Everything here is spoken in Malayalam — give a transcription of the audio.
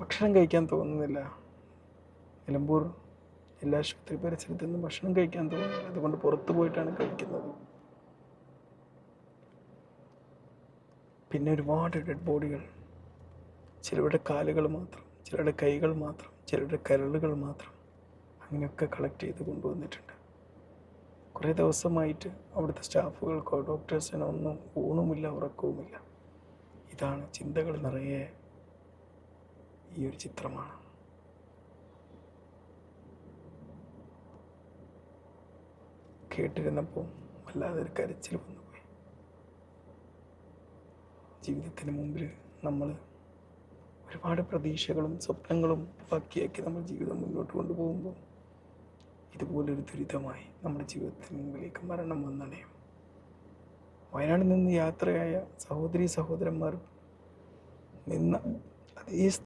ഭക്ഷണം കഴിക്കാൻ തോന്നുന്നില്ല. നിലമ്പൂർ ജില്ലാ ആശുപത്രി പരിസരത്ത് നിന്ന് ഭക്ഷണം കഴിക്കാൻ തോന്നുന്നില്ല. അതുകൊണ്ട് പുറത്തു പോയിട്ടാണ് കഴിക്കുന്നത്. പിന്നെ ഒരുപാട് ഡെഡ് ബോഡികൾ, ചിലരുടെ കാലുകൾ മാത്രം, ചിലരുടെ കൈകൾ മാത്രം, ചിലരുടെ കരളുകൾ മാത്രം, അങ്ങനെയൊക്കെ കളക്ട് ചെയ്ത് കൊണ്ടുവന്നിട്ടുണ്ട്. കുറേ ദിവസമായിട്ട് അവിടുത്തെ സ്റ്റാഫുകൾക്കോ ഡോക്ടേഴ്സിനോ ഒന്നും ഊണുമില്ല, ഉറക്കവുമില്ല. ഇതാണ് ചിന്തകൾ നിറയെ ഈ ഒരു ചിത്രമാണ്. കേട്ടിരുന്നപ്പോൾ വല്ലാതൊരു കരച്ചിൽ വന്നുപോയി. ജീവിതത്തിന് മുമ്പിൽ നമ്മൾ ഒരുപാട് പ്രതീക്ഷകളും സ്വപ്നങ്ങളും ബാക്കിയാക്കി നമ്മൾ ജീവിതം മുന്നോട്ട് കൊണ്ടുപോകുമ്പോൾ ഇതുപോലൊരു ദുരിതമായി നമ്മുടെ ജീവിതത്തിന് മുമ്പിലേക്ക് മരണം വന്നണയും. വയനാട്ടിൽ നിന്ന് യാത്രയായ സഹോദരീ സഹോദരന്മാർ നിന്ന അതേ